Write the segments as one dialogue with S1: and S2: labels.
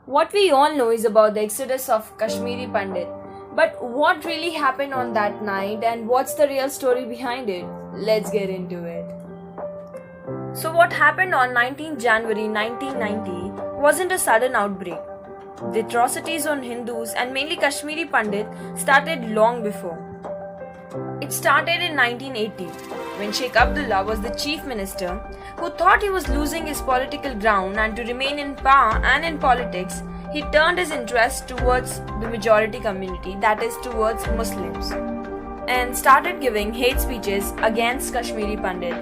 S1: What we all know is about the exodus of Kashmiri Pandit. But what really happened on that night and what's the real story behind it? Let's get into it. So, what happened on 19 January 1990 wasn't a sudden outbreak. The atrocities on Hindus and mainly Kashmiri Pandit started long before. It started in 1980 when Sheikh Abdullah was the chief minister who thought he was losing his political ground, and to remain in power and in politics, he turned his interest towards the majority community, that is, towards Muslims, and started giving hate speeches against Kashmiri Pandit.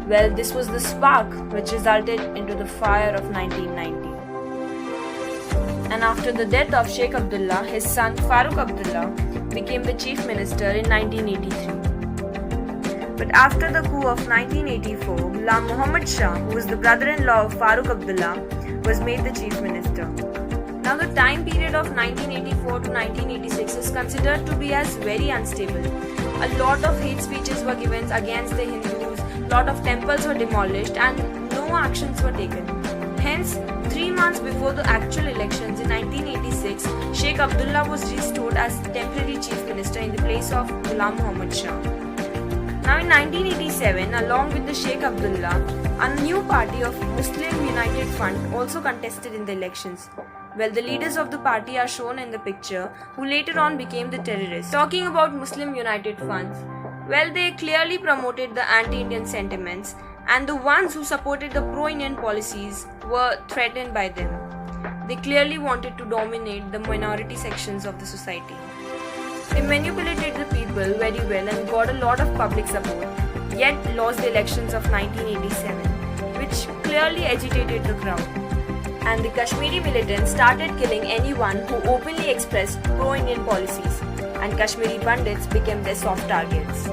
S1: Well, this was the spark which resulted into the fire of 1990. And after the death of Sheikh Abdullah, his son Farooq Abdullah became the chief minister in 1983. But after the coup of 1984, Ghulam Muhammad Shah, who was the brother-in-law of Farooq Abdullah, was made the chief minister. Now the time period of 1984 to 1986 is considered to be as very unstable. A lot of hate speeches were given against the Hindus, a lot of temples were demolished, and no actions were taken. Hence, 3 months before the actual elections in 1986, Sheikh Abdullah was restored as temporary chief minister in the place of Ghulam Muhammad Shah. Now in 1987, along with the Sheikh Abdullah, a new party of Muslim United Front also contested in the elections. Well, the leaders of the party are shown in the picture, who later on became the terrorists. Talking about Muslim United Front, well, they clearly promoted the anti-Indian sentiments, and the ones who supported the pro-Indian policies were threatened by them. They clearly wanted to dominate the minority sections of the society. They manipulated the people very well and got a lot of public support, yet lost the elections of 1987, which clearly agitated the crowd. And the Kashmiri militants started killing anyone who openly expressed pro-Indian policies, and Kashmiri Pandits became their soft targets.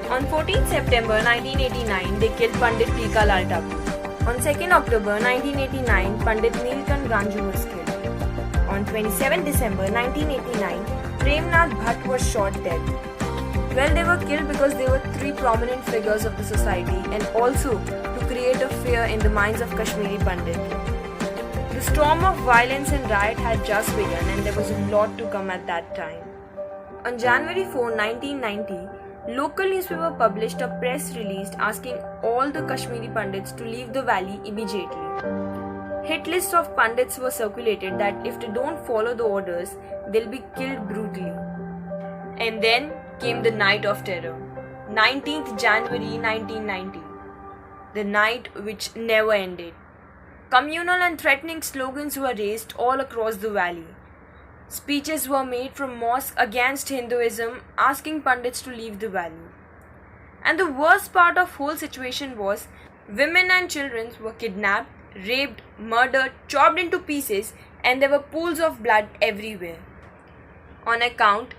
S1: On 14 September 1989, they killed Pandit Tika Lal Thakur. On 2nd October 1989, Pandit Neelkant Ganju was killed. On 27 December 1989, Premnath Bhatt was shot dead. Well, they were killed because they were 3 prominent figures of the society and also to create a fear in the minds of Kashmiri Pandit. The storm of violence and riot had just begun, and there was a lot to come at that time. On January 4, 1990, local newspaper published a press release asking all the Kashmiri Pandits to leave the valley immediately. Hit lists of Pandits were circulated that if they don't follow the orders, they'll be killed brutally. And then came the night of terror, 19th January 1990, the night which never ended. Communal and threatening slogans were raised all across the valley. Speeches were made from mosques against Hinduism, asking Pandits to leave the valley. And the worst part of whole situation was women and children were kidnapped, raped, murdered, chopped into pieces, and there were pools of blood everywhere. On account,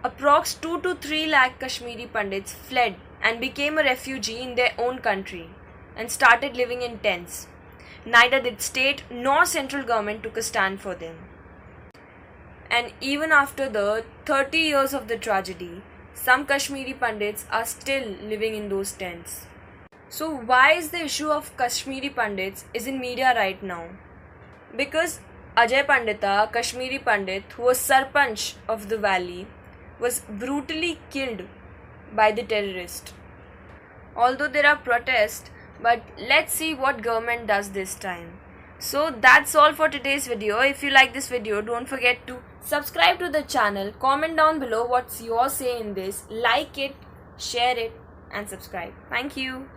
S1: approx 2 to 3 lakh Kashmiri Pandits fled and became a refugee in their own country and started living in tents. Neither did state nor central government took a stand for them. And even after the 30 years of the tragedy, some Kashmiri Pandits are still living in those tents. So why is the issue of Kashmiri Pandits is in media right now? Because Ajay Pandita, Kashmiri Pandit, who was Sarpanch of the valley, was brutally killed by the terrorist. Although there are protests, but let's see what government does this time. So that's all for today's video. If you like this video, don't forget to subscribe to the channel, comment down below what's your say in this, like it, share it and subscribe. Thank you.